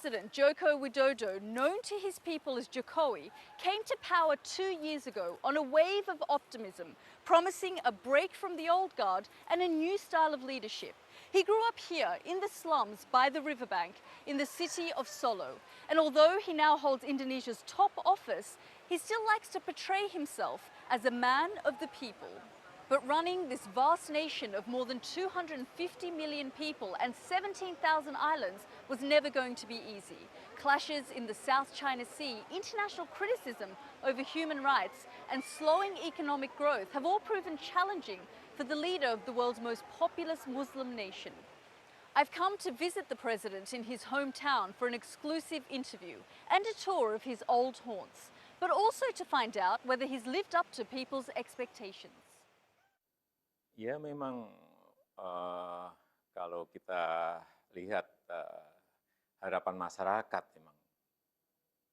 President Joko Widodo, known to his people as Jokowi, came to power 2 years ago on a wave of optimism, promising a break from the old guard and a new style of leadership. He grew up here in the slums by the riverbank in the city of Solo. And although he now holds Indonesia's top office, he still likes to portray himself as a man of the people. But running this vast nation of more than 250 million people and 17,000 islands was never going to be easy. Clashes in the South China Sea, international criticism over human rights, and slowing economic growth have all proven challenging for the leader of the world's most populous Muslim nation. I've come to visit the president in his hometown for an exclusive interview and a tour of his old haunts, but also to find out whether he's lived up to people's expectations. Ya memang kalau kita lihat harapan masyarakat memang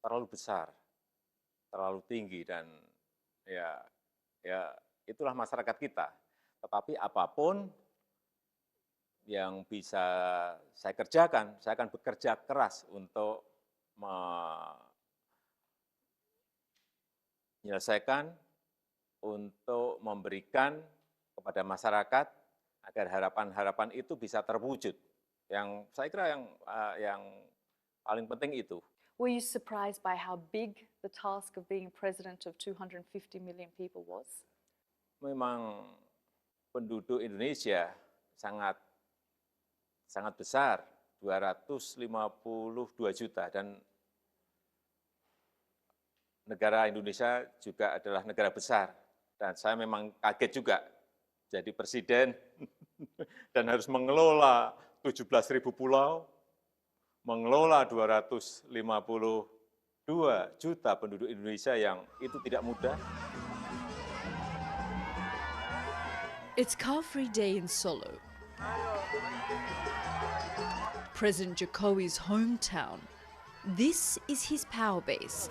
terlalu besar, terlalu tinggi dan ya itulah masyarakat kita. Tetapi apapun yang bisa saya kerjakan, saya akan bekerja keras untuk menyelesaikan, untuk memberikan kepada masyarakat agar harapan-harapan itu bisa terwujud. Yang saya kira yang paling penting itu. Were you surprised by how big the task of being president of 250 million people was? Memang penduduk Indonesia sangat besar, 252 juta, dan negara Indonesia juga adalah negara besar. Dan saya memang kaget juga jadi presiden dan harus mengelola 17.000 pulau, mengelola 252 juta penduduk Indonesia yang itu tidak mudah. It's Car Free Day in Solo, President Jokowi's hometown. This is his power base.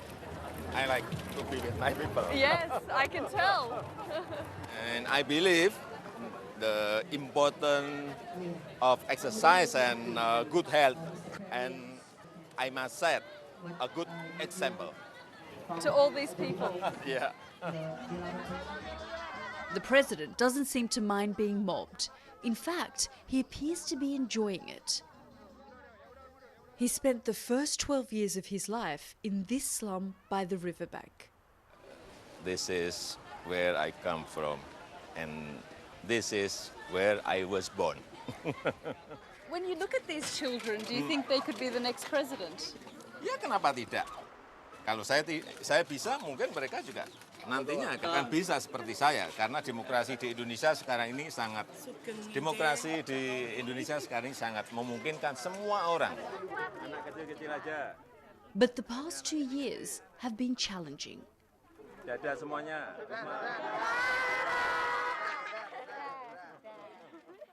I like to be with my people. Yes, I can tell. And I believe the importance of exercise and good health. And I must set a good example. To all these people. Yeah. The president doesn't seem to mind being mobbed. In fact, he appears to be enjoying it. He spent the first 12 years of his life in this slum by the riverbank. This is where I come from, and this is where I was born. When you look at these children, do you think they could be the next president? Ya kenapa tidak? Kalau saya bisa, mungkin mereka juga nantinya akan bisa seperti saya, karena demokrasi di Indonesia sekarang ini sangat memungkinkan semua orang. Anak kecil-kecil aja. But the past 2 years have been challenging. Dadah semuanya.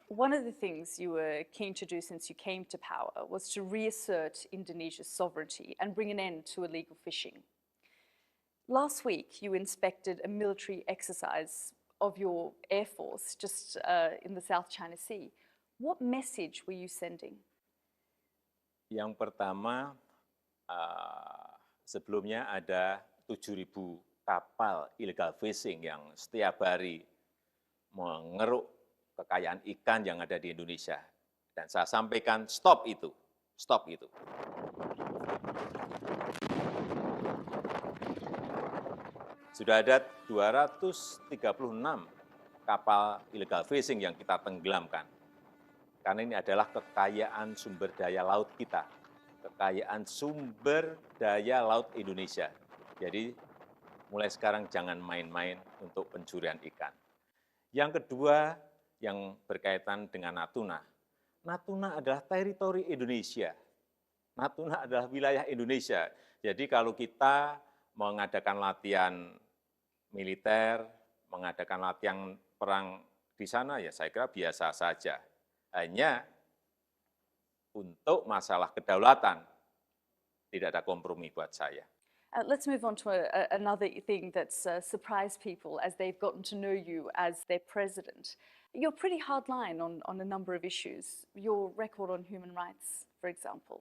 One of the things you were keen to do since you came to power was to reassert Indonesia's sovereignty and bring an end to illegal fishing. Last week, you inspected a military exercise of your Air Force just in the South China Sea. What message were you sending? Yang pertama, sebelumnya ada 7.000 kapal illegal fishing yang setiap hari mengeruk kekayaan ikan yang ada di Indonesia. Dan saya sampaikan stop itu. Sudah ada 236 kapal illegal fishing yang kita tenggelamkan. Karena ini adalah kekayaan sumber daya laut kita. Kekayaan sumber daya laut Indonesia. Jadi mulai sekarang jangan main-main untuk pencurian ikan. Yang kedua, yang berkaitan dengan Natuna. Natuna adalah teritori Indonesia. Natuna adalah wilayah Indonesia. Jadi kalau kita mengadakan latihan militer, mengadakan latihan perang di sana, ya saya kira biasa saja. Hanya untuk masalah kedaulatan, tidak ada kompromi buat saya. Let's move on to another thing that's surprised people as they've gotten to know you as their president. You're pretty hardline on a number of issues, your record on human rights, for example.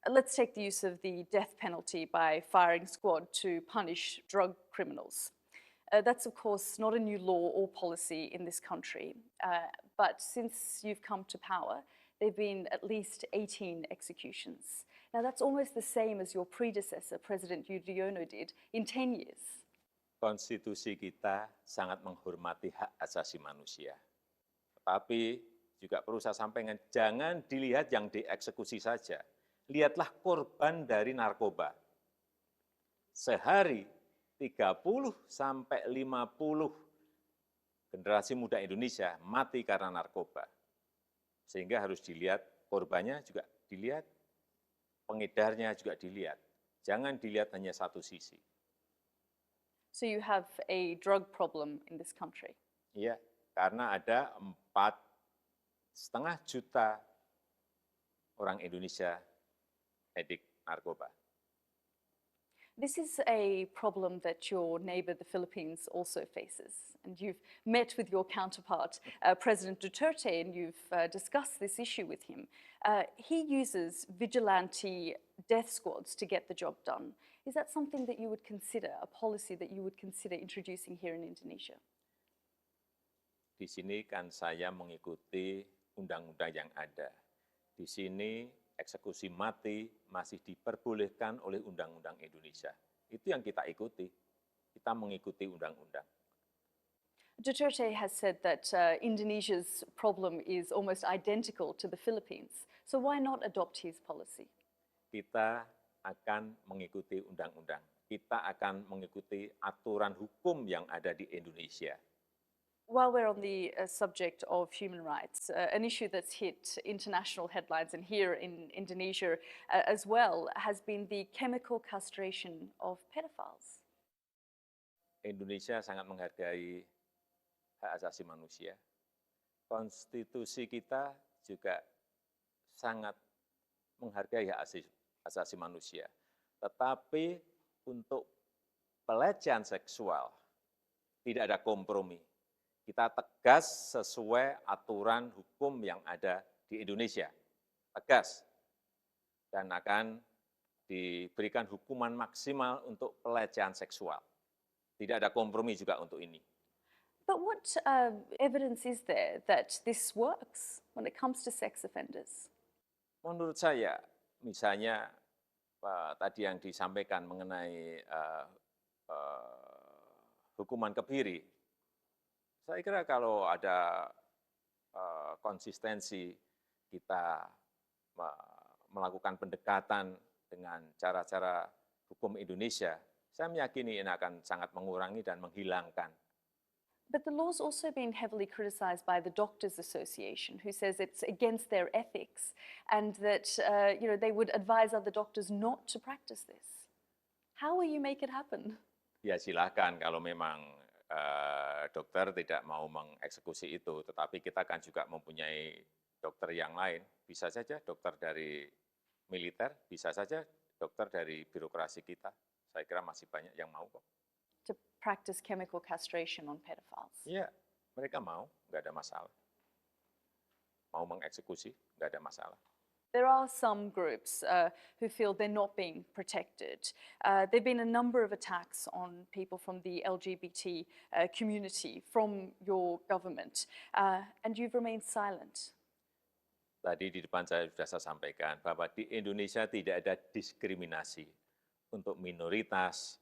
Let's take the use of the death penalty by firing squad to punish drug criminals. That's, of course, not a new law or policy in this country. But since you've come to power, there have been at least 18 executions. Now, that's almost the same as your predecessor, President Yudhoyono, did in 10 years. Konstitusi kita sangat menghormati hak asasi manusia. Tetapi juga perlu saya sampaikan, jangan dilihat yang dieksekusi saja. Lihatlah korban dari narkoba. Sehari 30 sampai 50 generasi muda Indonesia mati karena narkoba. Sehingga harus dilihat korbannya juga dilihat, pengedarnya juga dilihat. Jangan dilihat hanya satu sisi. So you have a drug problem in this country. Iya, karena ada 4,5 juta orang Indonesia edik narkoba. This is a problem that your neighbor, the Philippines, also faces. And you've met with your counterpart, President Duterte, and you've discussed this issue with him. He uses vigilante death squads to get the job done. Is that something that you would consider, a policy that you would consider introducing here in Indonesia? Di sini kan saya mengikuti undang-undang yang ada. Di sini eksekusi mati masih diperbolehkan oleh undang-undang Indonesia. Itu yang kita ikuti. Kita mengikuti undang-undang. Duterte has said that Indonesia's problem is almost identical to the Philippines. So why not adopt his policy? Kita akan mengikuti undang-undang. Kita akan mengikuti aturan hukum yang ada di Indonesia. While we're on the subject of human rights, an issue that's hit international headlines and here in Indonesia as well has been the chemical castration of pedophiles. Indonesia sangat menghargai hak asasi manusia. Konstitusi kita juga sangat menghargai hak asasi manusia. Tetapi untuk pelecehan seksual tidak ada kompromi. Kita tegas sesuai aturan hukum yang ada di Indonesia. Tegas. Dan akan diberikan hukuman maksimal untuk pelecehan seksual. Tidak ada kompromi juga untuk ini. But what evidence is there that this works when it comes to sex offenders? Menurut saya, misalnya tadi yang disampaikan mengenai hukuman kebiri, saya kira kalau ada konsistensi kita melakukan pendekatan dengan cara-cara hukum Indonesia, saya meyakini ini akan sangat mengurangi dan menghilangkan. But the law's also been heavily criticized by the Doctors Association, who says it's against their ethics and that they would advise other doctors not to practice this. How will you make it happen? Ya silakan kalau memang dokter tidak mau mengeksekusi itu, tetapi kita kan juga mempunyai dokter yang lain. Bisa saja dokter dari militer, bisa saja dokter dari birokrasi kita. Saya kira masih banyak yang mau kok. To practice chemical castration on pedophiles. Iya, mereka mau, nggak ada masalah. Mau mengeksekusi, nggak ada masalah. There are some groups who feel they're not being protected. There have been a number of attacks on people from the LGBT community from your government, and you've remained silent. Tadi di depan saya sudah saya sampaikan bahwa di Indonesia tidak ada diskriminasi untuk minoritas,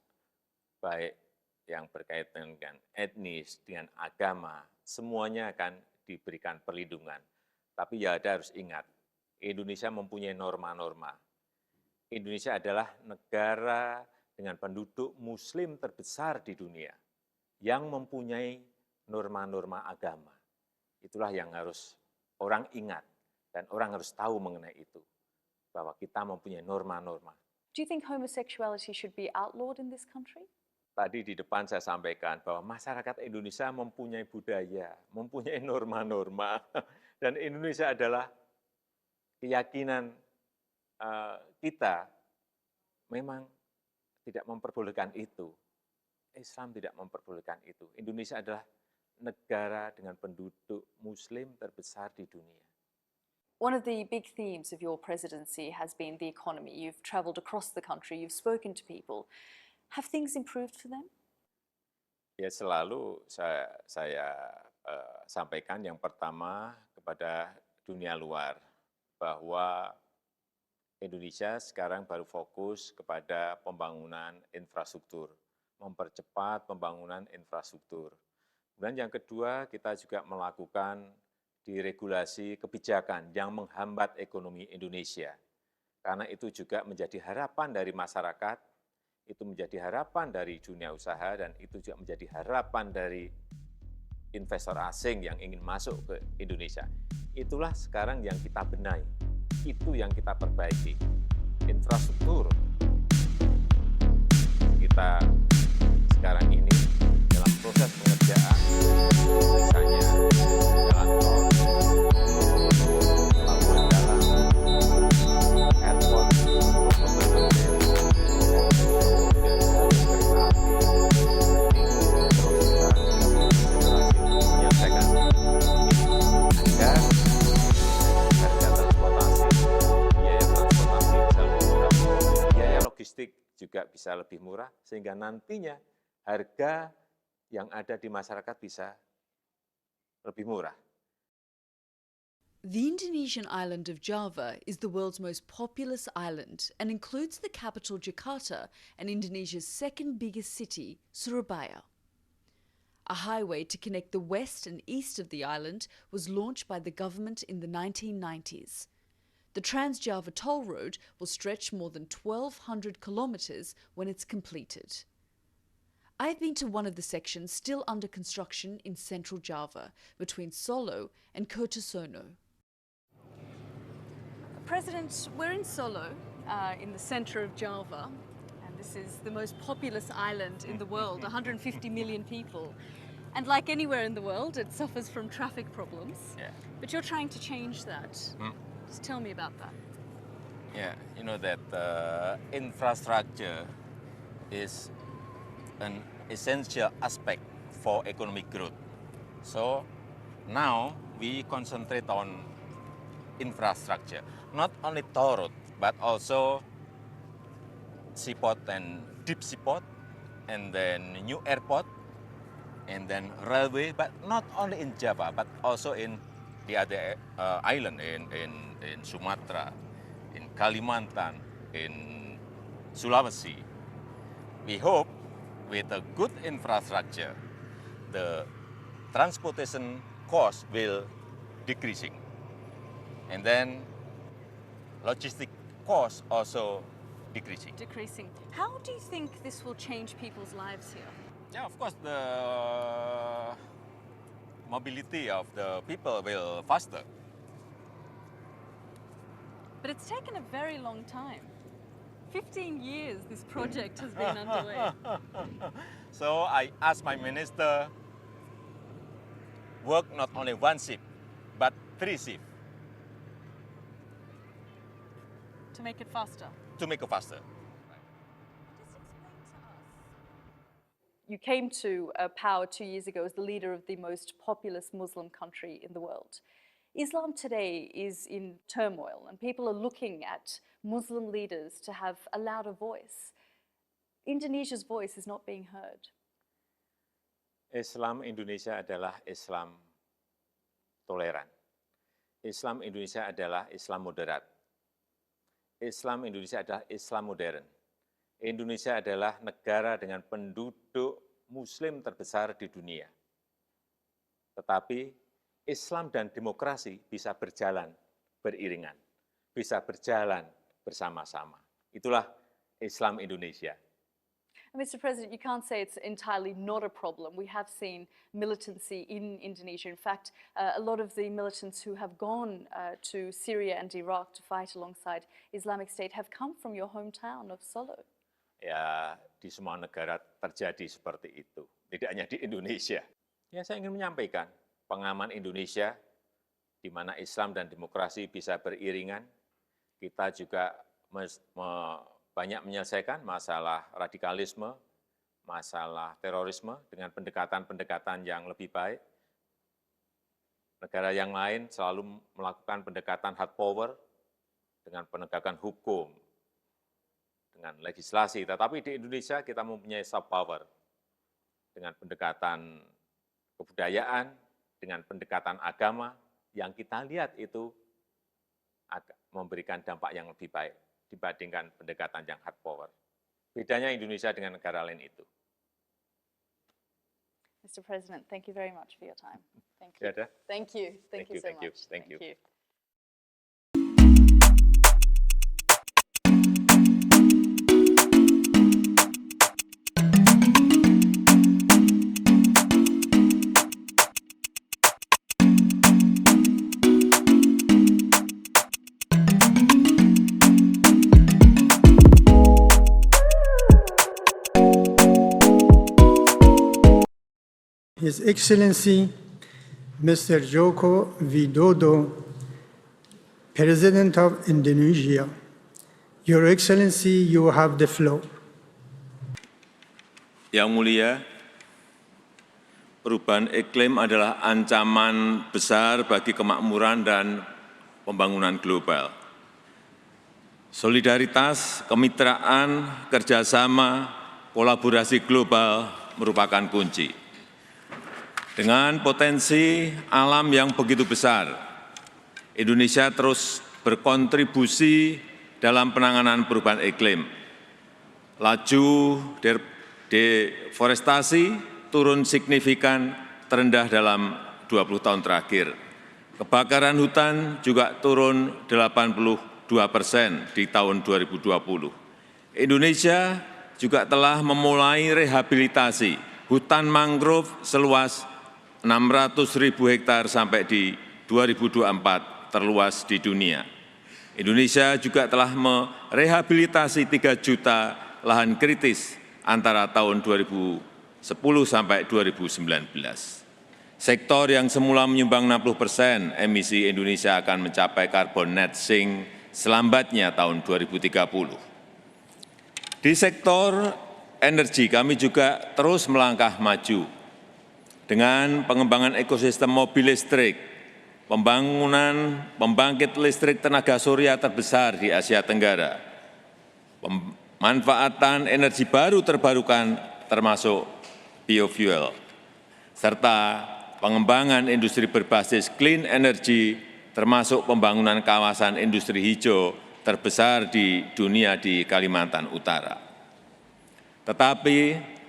baik yang berkaitan dengan etnis, dengan agama, semuanya akan diberikan perlindungan. Tapi ya Anda harus ingat, Indonesia mempunyai norma-norma. Indonesia adalah negara dengan penduduk muslim terbesar di dunia yang mempunyai norma-norma agama. Itulah yang harus orang ingat dan orang harus tahu mengenai itu, bahwa kita mempunyai norma-norma. Do you think homosexuality should be outlawed in this country? Tadi di depan saya sampaikan bahwa masyarakat Indonesia mempunyai budaya, mempunyai norma-norma, dan Indonesia adalah keyakinan kita memang tidak memperbolehkan itu. Islam tidak memperbolehkan itu. Indonesia adalah negara dengan penduduk muslim terbesar di dunia. One of the big themes of your presidency has been the economy. You've travelled across the country, you've spoken to people. Have things improved for them? Ya selalu saya sampaikan yang pertama kepada dunia luar, bahwa Indonesia sekarang baru fokus kepada pembangunan infrastruktur, mempercepat pembangunan infrastruktur. Kemudian yang kedua, kita juga melakukan deregulasi kebijakan yang menghambat ekonomi Indonesia. Karena itu juga menjadi harapan dari masyarakat, itu menjadi harapan dari dunia usaha, dan itu juga menjadi harapan dari investor asing yang ingin masuk ke Indonesia. Itulah sekarang yang kita benahi, itu yang kita perbaiki. Infrastruktur kita sekarang ini dalam proses pengerjaan, misalnya jalan tol, pelabuhan dalam, airport, pembangunan rel, kemudian kereta api, terus kita berhasil menyelesaikan agar harga transportasi, biaya transportasi bisa lebih murah, biaya logistik juga bisa lebih murah, sehingga nantinya harga yang ada di masyarakat bisa lebih murah. The Indonesian island of Java is the world's most populous island and includes the capital Jakarta and Indonesia's second biggest city, Surabaya. A highway to connect the west and east of the island was launched by the government in the 1990s. The Trans-Java toll road will stretch more than 1,200 kilometres when it's completed. I've been to one of the sections still under construction in central Java, between Solo and Kertosono. President, we're in Solo, in the centre of Java, and this is the most populous island in the world, 150 million people. And like anywhere in the world, it suffers from traffic problems. Yeah. But you're trying to change that. Just tell me about that. Yeah, you know that infrastructure is an essential aspect for economic growth. So now we concentrate on infrastructure, not only toll road, but also seaport and deep seaport, and then new airport, and then railway, but not only in Java, but also in the other island, in Sumatra, in Kalimantan, in Sulawesi. We hope with a good infrastructure, the transportation cost will decreasing. And then logistic costs also decreasing. Decreasing. How do you think this will change people's lives here? Yeah, of course, the mobility of the people will faster. But it's taken a very long time. 15 years this project has been underway. So I asked my minister, work not only one shift, but 3 shifts To make it faster. to make it faster. You came to power 2 years ago as the leader of the most populous Muslim country in the world. Islam today is in turmoil, and people are looking at Muslim leaders to have a louder voice. Indonesia's voice is not being heard. Islam Indonesia adalah Islam toleran. Islam Indonesia adalah Islam moderat. Islam Indonesia adalah Islam modern. Indonesia adalah negara dengan penduduk Muslim terbesar di dunia. Tetapi Islam dan demokrasi bisa berjalan beriringan, bisa berjalan bersama-sama. Itulah Islam Indonesia. Mr. President, you can't say it's entirely not a problem. We have seen militancy in Indonesia. In fact, a lot of the militants who have gone to Syria and Iraq to fight alongside Islamic State have come from your hometown of Solo. Ya, di semua negara terjadi seperti itu, tidak hanya di Indonesia. Ya, saya ingin menyampaikan, pengaman Indonesia, di mana Islam dan demokrasi bisa beriringan, kita juga banyak menyelesaikan masalah radikalisme, masalah terorisme dengan pendekatan-pendekatan yang lebih baik. Negara yang lain selalu melakukan pendekatan hard power dengan penegakan hukum, dengan legislasi. Tetapi di Indonesia kita mempunyai soft power dengan pendekatan kebudayaan, dengan pendekatan agama, yang kita lihat itu memberikan dampak yang lebih baik dibandingkan pendekatan yang hard power. Bedanya Indonesia dengan negara lain itu. Mr. President, thank you very much for your time. Thank you. Ya, Thank you. Thank you so thank you, much. thank you. His Excellency Mr. Joko Widodo, President of Indonesia. Your Excellency, you have the floor. Yang mulia, perubahan iklim adalah ancaman besar bagi kemakmuran dan pembangunan global. Solidaritas, kemitraan, kerjasama, kolaborasi global merupakan kunci. Dengan potensi alam yang begitu besar, Indonesia terus berkontribusi dalam penanganan perubahan iklim. Laju deforestasi turun signifikan terendah dalam 20 tahun terakhir. Kebakaran hutan juga turun 82% di tahun 2020. Indonesia juga telah memulai rehabilitasi hutan mangrove seluas 600.000 hektar sampai di 2024 terluas di dunia. Indonesia juga telah merehabilitasi 3 juta lahan kritis antara tahun 2010 sampai 2019. Sektor yang semula menyumbang 60% emisi Indonesia akan mencapai carbon net sink selambatnya tahun 2030. Di sektor energi kami juga terus melangkah maju dengan pengembangan ekosistem mobil listrik, pembangunan pembangkit listrik tenaga surya terbesar di Asia Tenggara, pemanfaatan energi baru terbarukan termasuk biofuel, serta pengembangan industri berbasis clean energy termasuk pembangunan kawasan industri hijau terbesar di dunia di Kalimantan Utara. Tetapi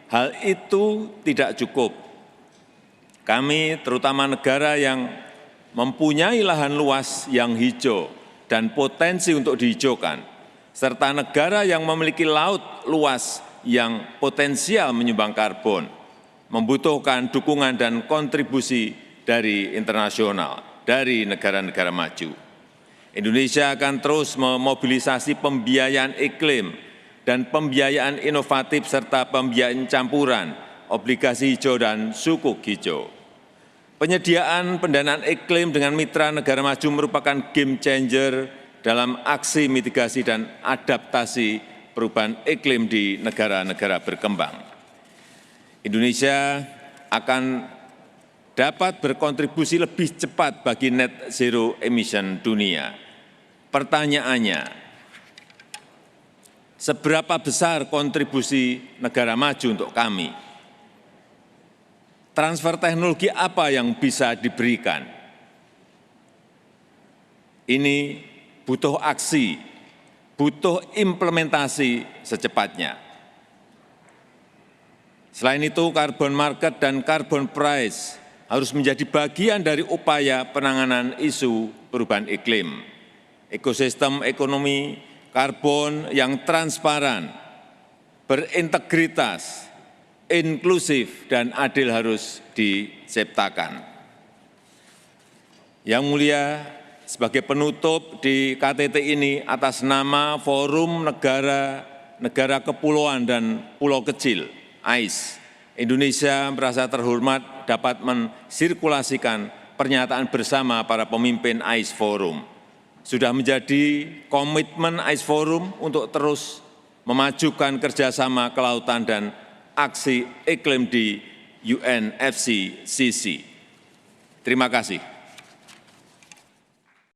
hal itu tidak cukup. Kami, terutama negara yang mempunyai lahan luas yang hijau dan potensi untuk dihijaukan, serta negara yang memiliki laut luas yang potensial menyumbang karbon, membutuhkan dukungan dan kontribusi dari internasional, dari negara-negara maju. Indonesia akan terus memobilisasi pembiayaan iklim dan pembiayaan inovatif serta pembiayaan campuran, obligasi hijau dan sukuk hijau. Penyediaan pendanaan iklim dengan mitra negara maju merupakan game changer dalam aksi mitigasi dan adaptasi perubahan iklim di negara-negara berkembang. Indonesia akan dapat berkontribusi lebih cepat bagi net zero emission dunia. Pertanyaannya, seberapa besar kontribusi negara maju untuk kami? Transfer teknologi apa yang bisa diberikan? Ini butuh aksi, butuh implementasi secepatnya. Selain itu, carbon market dan carbon price harus menjadi bagian dari upaya penanganan isu perubahan iklim. Ekosistem ekonomi karbon yang transparan, berintegritas, inklusif dan adil harus diciptakan. Yang mulia, sebagai penutup di KTT ini atas nama Forum Negara Kepulauan dan Pulau Kecil, AIS, Indonesia merasa terhormat dapat mensirkulasikan pernyataan bersama para pemimpin AIS Forum. Sudah menjadi komitmen AIS Forum untuk terus memajukan kerjasama kelautan dan aksi iklim di UNFCCC. Terima kasih.